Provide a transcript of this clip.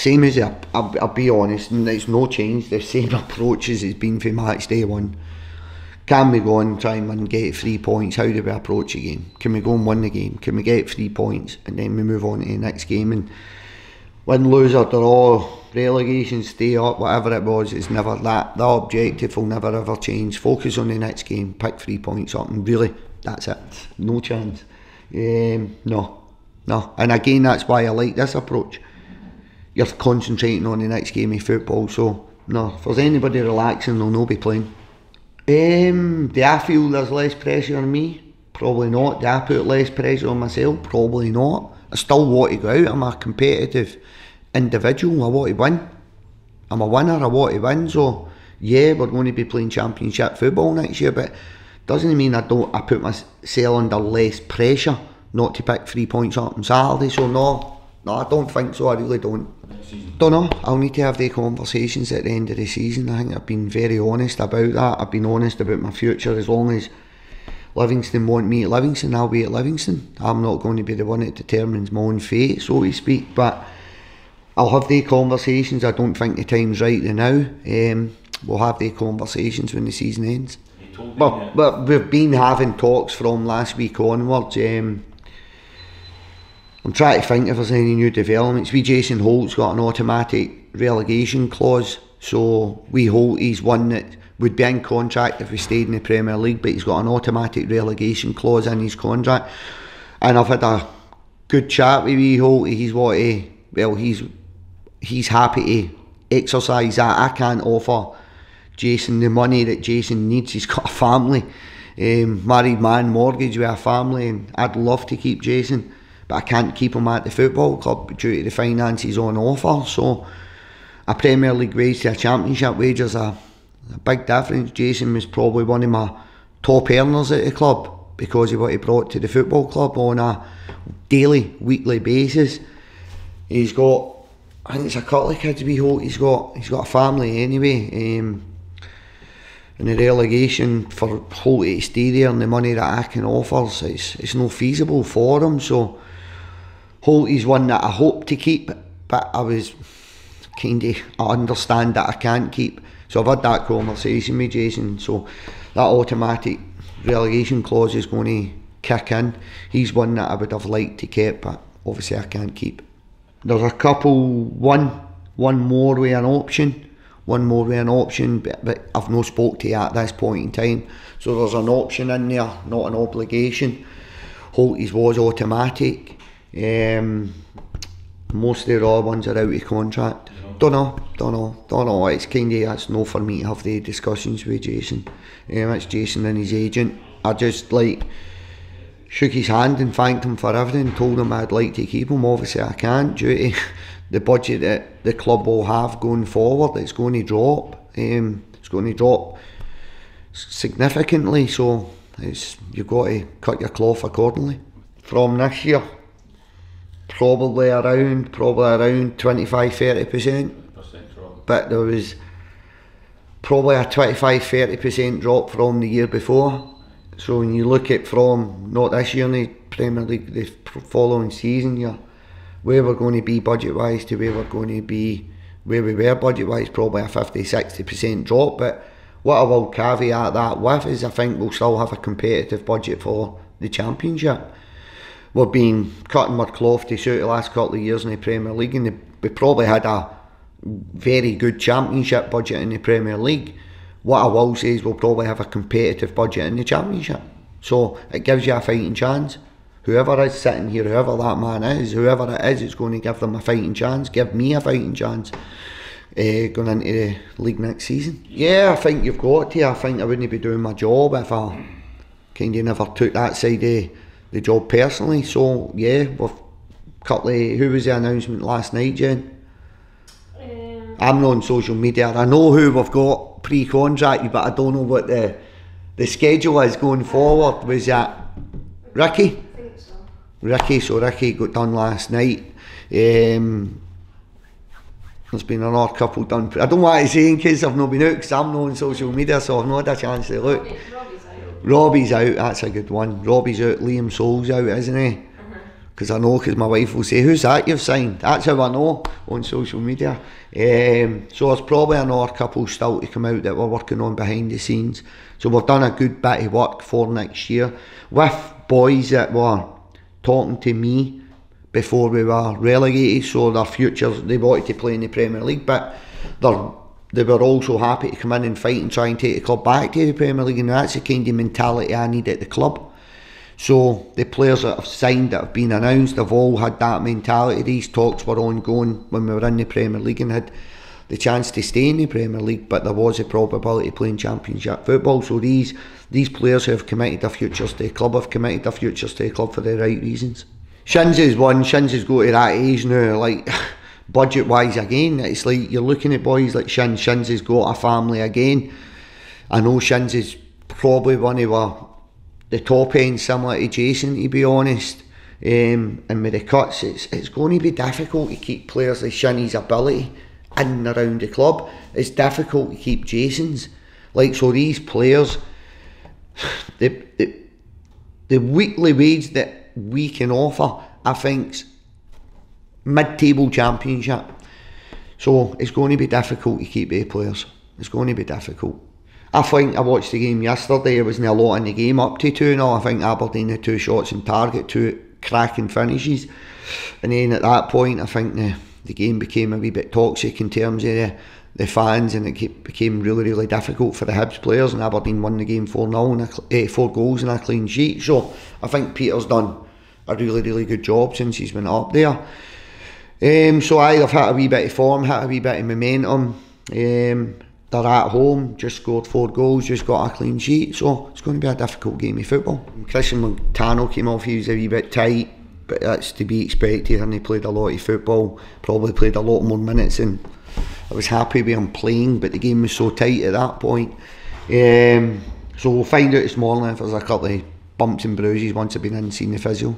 same as I'll be honest, and it's no change. The same approach as it's been for match day one. Can we go and try and get 3 points? How do we approach a game? Can we go and win the game? Can we get 3 points and then we move on to the next game? And win, lose or draw, relegation, stay up, whatever it was, it's never that. The objective will never ever change. Focus on the next game, pick 3 points up, and really, that's it. No chance. No. And again, that's why I like this approach. You're concentrating on the next game of football, so no, if there's anybody relaxing, they'll not be playing. Do I feel there's less pressure on me? Probably not. Do I put less pressure on myself? Probably not. I still want to go out. I'm a competitive individual. I want to win. I'm a winner. I want to win. So yeah, we're going to be playing Championship football next year, but doesn't mean I put myself under less pressure not to pick 3 points up on Saturday. So no, I don't think so. I really don't. Don't know. I'll need to have the conversations at the end of the season. I think I've been very honest about that. I've been honest about my future. As long as Livingston want me at Livingston, I'll be at Livingston. I'm not going to be the one that determines my own fate, so to speak. But I'll have the conversations. I don't think the time's right now. We'll have the conversations when the season ends. But we've been having talks from last week onwards. I'm trying to think if there's any new developments. Jason Holt's got an automatic relegation clause, so he's one that would be in contract if we stayed in the Premier League, but he's got an automatic relegation clause in his contract. And I've had a good chat with Holt. He's happy to exercise that. I can't offer Jason the money that Jason needs. He's got a family, married man, mortgage with a family, and I'd love to keep Jason, but I can't keep him at the football club due to the finances on offer. So a Premier League wage to a Championship wage is a big difference. Jason was probably one of my top earners at the club because of what he brought to the football club on a daily, weekly basis. He's got, I think it's a couple of kids we hope. He's got a family anyway. And the relegation for Holt to stay there and the money that I can offer, it's not feasible for him. So Holt is one that I hope to keep, but I understand that I can't keep. So I've had that conversation with Jason. So that automatic relegation clause is going to kick in. He's one that I would have liked to keep, but obviously I can't keep. There's a couple, one more with an option, but I've not spoke to you at this point in time. So there's an option in there, not an obligation. Holt's was automatic. Most of the other ones are out of contract. Don't know. It's it's no for me to have the discussions with Jason. It's Jason and his agent. I just shook his hand and thanked him for everything, told him I'd like to keep him. Obviously I can't due to the budget that the club will have going forward. It's going to drop. It's going to drop significantly, so you've got to cut your cloth accordingly. From this year, probably around 25-30%. But there was probably a 25-30% drop from the year before. So when you look at from not this year in the Premier League, the following season, where we're going to be budget wise to where we're going to be where we were budget wise, probably a 50-60% drop. But what I will caveat that with is I think we'll still have a competitive budget for the Championship. We've been cutting our cloth to suit the last couple of years in the Premier League, and we probably had a very good Championship budget in the Premier League. What I will say is we'll probably have a competitive budget in the Championship, so it gives you a fighting chance. Whoever is sitting here, whoever that man is, whoever it is, it's going to give them a fighting chance, give me a fighting chance going into the league next season. Yeah, I think you've got to. I think I wouldn't be doing my job if I kind of never took that side of the job personally. So yeah, we've couple of, who was the announcement last night, Jen? I'm not on social media. I know who we've got pre-contracted, but I don't know what the schedule is going forward. Was that Ricky? I think so. Ricky got done last night. There's been another couple done. I don't want to say in case I've not been out because I'm not on social media, so I've not had a chance to look. Robbie's out. That's a good one. Robbie's out. Liam Soul's out, isn't he? because I know, because my wife will say, who's that you've signed? That's how I know on social media. So there's probably another couple still to come out that we're working on behind the scenes. So we've done a good bit of work for next year with boys that were talking to me before we were relegated, so their futures, they wanted to play in the Premier League, but they were also happy to come in and fight and try and take the club back to the Premier League, and that's the kind of mentality I need at the club. So the players that have signed, that have been announced, they've all had that mentality. These talks were ongoing when we were in the Premier League and had the chance to stay in the Premier League, but there was a probability of playing Championship football. So these players who have committed their futures to the club have committed their futures to the club for the right reasons. Shins is one. Shins has got to that age now, like budget wise again. It's like you're looking at boys like Shins. Shins has got a family again. I know Shins is probably one of the top end, similar to Jason, to be honest. And with the cuts, it's going to be difficult to keep players like Shinny's ability in and around the club. It's difficult to keep Jason's. Like, so these players, the weekly wage that we can offer, I think's mid-table Championship. So it's going to be difficult to keep the players. It's going to be difficult. I think I watched the game yesterday. There wasn't a lot in the game up to 2-0. I think Aberdeen had 2 shots on target, 2 cracking finishes, and then at that point I think the game became a wee bit toxic in terms of the fans, and it became really difficult for the Hibs players, and Aberdeen won the game 4-0 4 goals and a clean sheet. So I think Peter's done a really good job since he's been up there. So they've hit a wee bit of form, hit a wee bit of momentum. They're at home, just scored 4 goals, just got a clean sheet, so it's going to be a difficult game of football. Christian Montano came off, he was a wee bit tight, but that's to be expected, and he played a lot of football, probably played a lot more minutes, and I was happy with him playing, but the game was so tight at that point. So we'll find out this morning if there's a couple of bumps and bruises once I've been in and seen the physio.